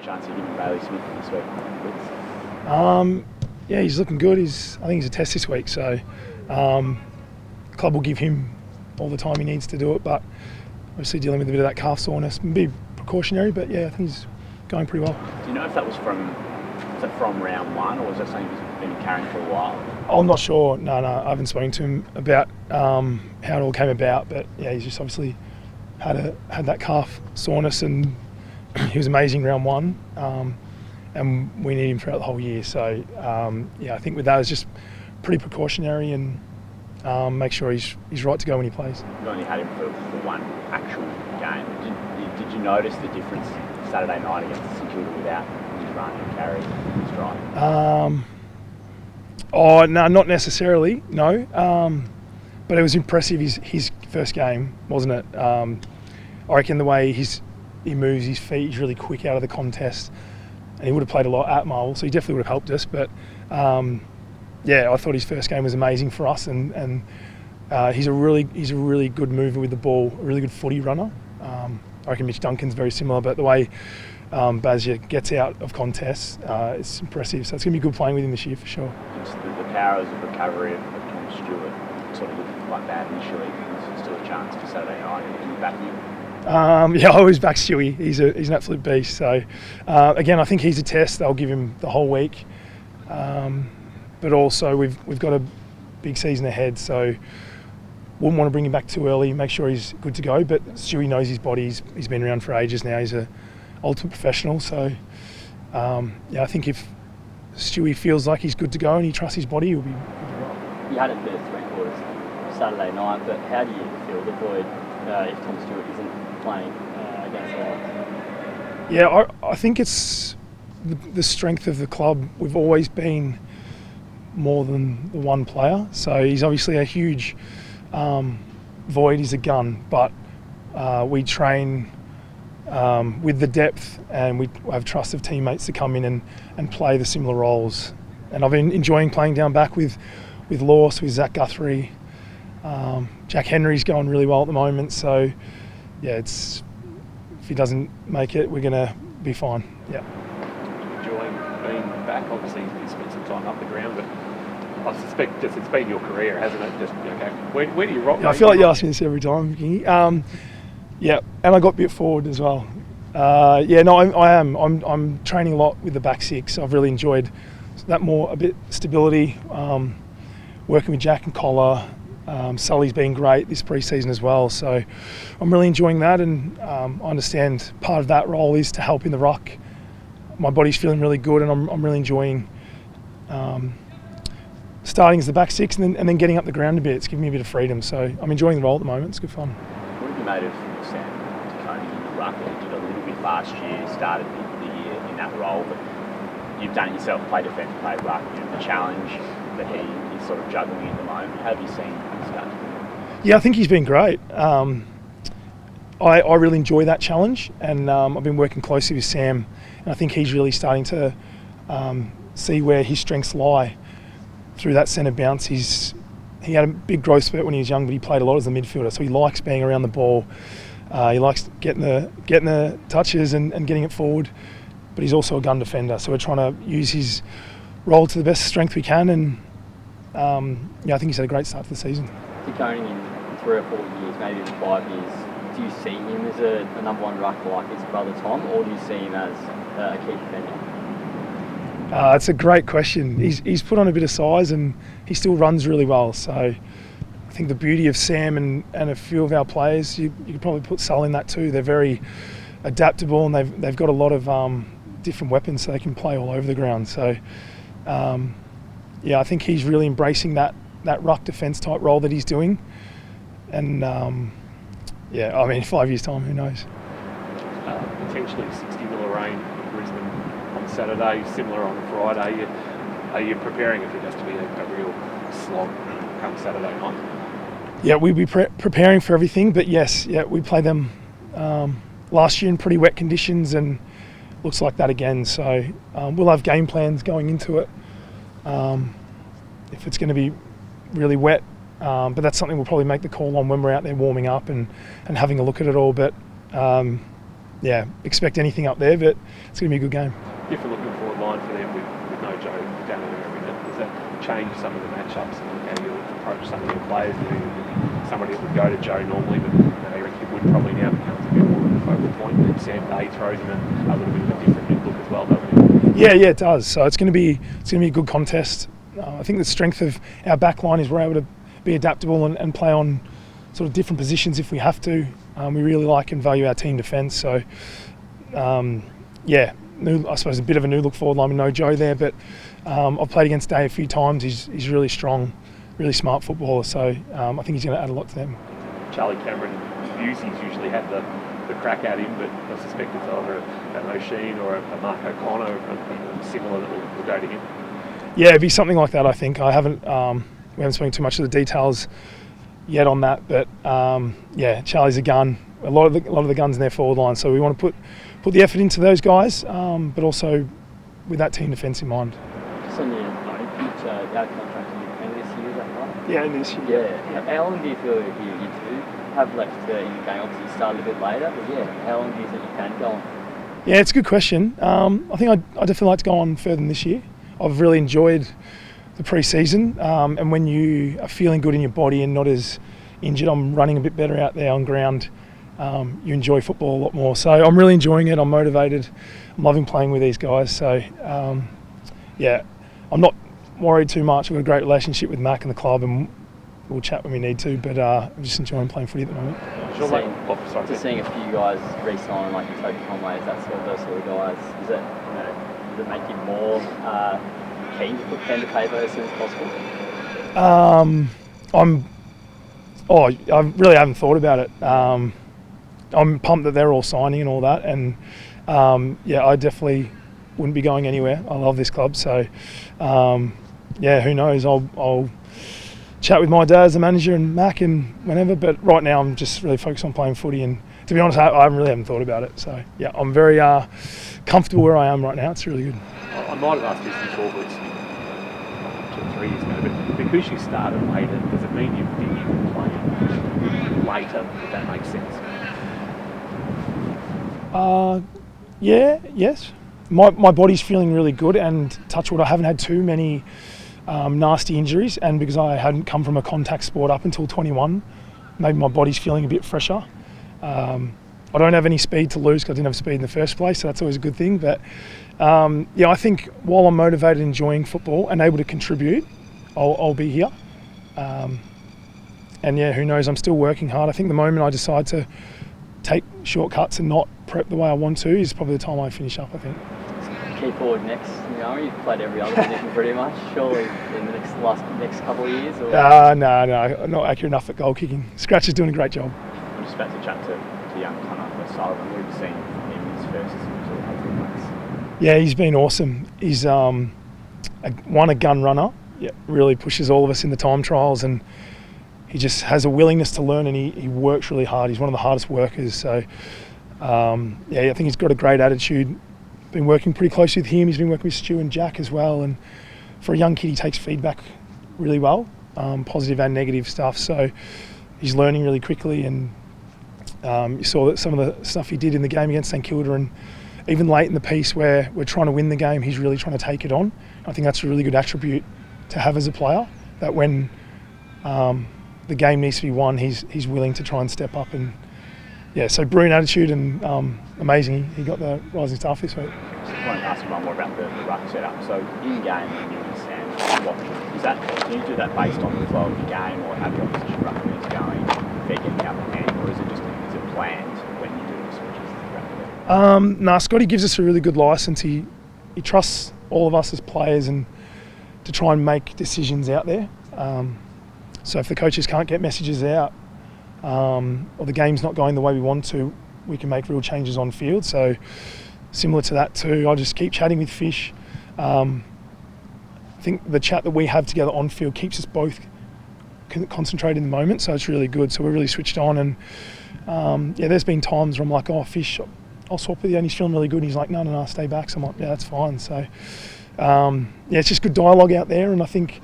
What chance are you giving Bailey Smith this week? Yeah, he's looking good. I think he's a test this week, so club will give him all the time he needs to do it, but obviously dealing with a bit of that calf soreness, be precautionary, but yeah, I think he's going pretty well. Do you know if that was from round one, or was that something he's been carrying for a while? I'm not sure. No, I haven't spoken to him about how it all came about, but yeah, he's just obviously had that calf soreness, and he was amazing round one, and we need him throughout the whole year. So yeah, I think with that it's just pretty precautionary and make sure he's right to go when he plays. You've only had him for one actual game. Did you notice the difference Saturday night against St Kilda without his run and carry and strike? Oh no, not necessarily. No, but it was impressive his first game, wasn't it? I reckon the way he moves his feet, he's really quick out of the contest, and he would have played a lot at Marvel, so he definitely would have helped us. But yeah, I thought his first game was amazing for us, and he's a really good mover with the ball, a really good footy runner. I reckon Mitch Duncan's very similar, but the way Bazia gets out of contests, it's impressive. So it's going to be good playing with him this year for sure. Just the powers of recovery of Tom Stewart sort of looked quite bad initially. There's still a chance for Saturday night. Can you back him? Yeah, I always back Stewie. He's an absolute beast. So again, I think he's a test. They'll give him the whole week, but also we've got a big season ahead. So wouldn't want to bring him back too early. Make sure he's good to go. But Stewie knows his body. He's been around for ages now. He's an ultimate professional. So yeah, I think if Stewie feels like he's good to go and he trusts his body, he'll be right. You had him for 3/4 Saturday night, but how do you feel the void if Tom Stewart isn't playing against the Lions? Yeah, I think it's the strength of the club. We've always been more than the one player. So he's obviously a huge void. He's a gun, but we train with the depth, and we have trust of teammates to come in and play the similar roles. And I've been enjoying playing down back with Lawes, with Zach Guthrie. Jack Henry's going really well at the moment. So yeah, if he doesn't make it, we're going to be fine. Yeah. Enjoying being back. Obviously, you spent some time up the ground, but I suspect just it's been your career, hasn't it? Just okay. Where do you rock? Yeah, I feel like you ask me this every time, Kingy. Yeah, and I got a bit forward as well. Yeah, no, I am. I'm training a lot with the back six. I've really enjoyed that a bit stability. Working with Jack and Collar. Sully's been great this pre-season as well. So I'm really enjoying that, and I understand part of that role is to help in the ruck. My body's feeling really good, and I'm really enjoying starting as the back six and then getting up the ground a bit. It's giving me a bit of freedom. So I'm enjoying the role at the moment. It's good fun. What have you made of Sam Koning in the ruck? He did a little bit last year, started the year in that role, but you've done it yourself, play defence, play ruck. The challenge that he is sort of juggling at the moment. How have you seen him start? Yeah, I think he's been great. I really enjoy that challenge, and I've been working closely with Sam, and I think he's really starting to see where his strengths lie through that centre bounce. He had a big growth spurt when he was young, but he played a lot as a midfielder, so he likes being around the ball. He likes getting the touches and getting it forward, but he's also a gun defender, so we're trying to use his role to the best strength we can, and yeah, I think he's had a great start to the season. To Koning in 3 or 4 years, maybe even 5 years, do you see him as a number one ruck like his brother Tom, or do you see him as a key defender? It's a great question. He's put on a bit of size, and he still runs really well. So I think the beauty of Sam and a few of our players, you could probably put Sul in that too. They're very adaptable, and they've got a lot of different weapons, so they can play all over the ground. So yeah, I think he's really embracing that ruck defence type role that he's doing. And yeah, I mean, 5 years' time, who knows? Potentially 60 mil of rain in Brisbane on Saturday, similar on Friday. Are you preparing if it has to be a real slog come Saturday night? Yeah, we'll be preparing for everything, but yes, yeah, we played them last year in pretty wet conditions, and looks like that again. So we'll have game plans going into it if it's going to be really wet, but that's something we'll probably make the call on when we're out there warming up and having a look at it all. But yeah, expect anything up there, but it's going to be a good game. Different looking forward line for them with no Joe down in there every minute. Does that change some of the matchups and how you approach some of your players? Somebody that would go to Joe normally, but I reckon it would probably now becomes a bit more of a focal point. And Sam Day throws in a little bit of a different look as well, doesn't it? Yeah, it does. So it's going to be a good contest. I think the strength of our back line is we're able to be adaptable and play on sort of different positions if we have to. We really like and value our team defence. So, I suppose a bit of a new look forward line with no Joe there, but I've played against Day a few times. He's really strong, really smart footballer. So I think he's going to add a lot to them. Charlie Cameron Busey's usually had the crack at him, but I suspect it's either an O'Sheen or a Mark O'Connor, similar that will go to him. Yeah, it'd be something like that. I think we haven't spoken too much of the details yet on that, but Charlie's a gun. A lot of the guns in their forward line, so we want to put the effort into those guys, but also with that team defence in mind. Just on your future, our contract in this year, is that right? Yeah, in this year. Yeah. How long do you feel you do have left in the game? Obviously, you started a bit later, but yeah, how long do you think you can go on? Yeah, it's a good question. I think I'd definitely like to go on further than this year. I've really enjoyed the pre-season, and when you are feeling good in your body and not as injured, I'm running a bit better out there on ground. You enjoy football a lot more. So I'm really enjoying it. I'm motivated. I'm loving playing with these guys. So I'm not worried too much. We've got a great relationship with Mac and the club, and we'll chat when we need to. But I'm just enjoying playing footy at the moment. Seeing a few guys re-sign, like Toby Conway's, those sort of guys, does it make you more keen to put pen to paper as soon as possible? I really haven't thought about it. I'm pumped that they're all signing and all that, and I definitely wouldn't be going anywhere. I love this club, so who knows? I'll chat with my dad as the manager and Mac and whenever, but right now I'm just really focused on playing footy, and to be honest, I really haven't thought about it. So I'm very comfortable where I am right now. It's really good. I might have asked this before, but it's been 2 or 3 years now, but because you started later, does it mean you've been playing later, if that makes sense? Yes. My body's feeling really good, and touch wood, I haven't had too many nasty injuries, and because I hadn't come from a contact sport up until 21, maybe my body's feeling a bit fresher. I don't have any speed to lose because I didn't have speed in the first place, so that's always a good thing. But I think while I'm motivated, enjoying football and able to contribute, I'll be here. Who knows? I'm still working hard. I think the moment I decide to take shortcuts and not prep the way I want to is probably the time I finish up, I think. Key forward next, you've played every other position pretty much, surely in the next couple of years? Or? No, I'm not accurate enough at goal kicking. Scratch is doing a great job. I'm just about to chat to young Connor Sullivan. We've seen him in his first sort of couple of months. Yeah, he's been awesome. He's a gun runner. Yeah, really pushes all of us in the time trials, and he just has a willingness to learn, and he works really hard. He's one of the hardest workers. So, I think he's got a great attitude. Been working pretty closely with him. He's been working with Stu and Jack as well. And for a young kid, he takes feedback really well, positive and negative stuff. So he's learning really quickly. And you saw that some of the stuff he did in the game against St Kilda, and even late in the piece where we're trying to win the game, he's really trying to take it on. I think that's a really good attribute to have as a player, that when the game needs to be won, he's willing to try and step up. And so brilliant attitude, and amazing. He got the Rising Star this week. Just want to ask you one more about the ruck setup. So in game, when you understand do you do that based on the flow of the game, or have the opposition ruckers going, they're getting the upper hand, or is it planned when you do the switches? Scotty gives us a really good license. He trusts all of us as players and to try and make decisions out there. So if the coaches can't get messages out, or the game's not going the way we want to, we can make real changes on field. So similar to that too, I just keep chatting with Fish. I think the chat that we have together on field keeps us both concentrated in the moment, so it's really good. So we're really switched on, and there's been times where I'm like, oh, Fish, I'll swap with you, and he's feeling really good, and he's like, no, stay back. So I'm like, yeah, that's fine. So it's just good dialogue out there, and I think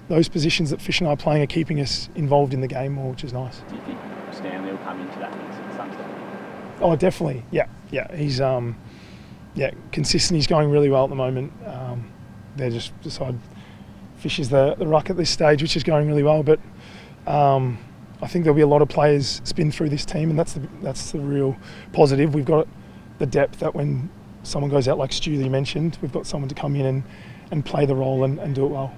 those positions that Fish and I are playing are keeping us involved in the game more, which is nice. Do you think Stanley will come into that mix at some Oh, definitely. Yeah. He's consistent. He's going really well at the moment. They're just decide Fish is the ruck at this stage, which is going really well. But I think there'll be a lot of players spin through this team, and that's the real positive. We've got the depth that when someone goes out like Stu that you mentioned, we've got someone to come in and play the role and do it well.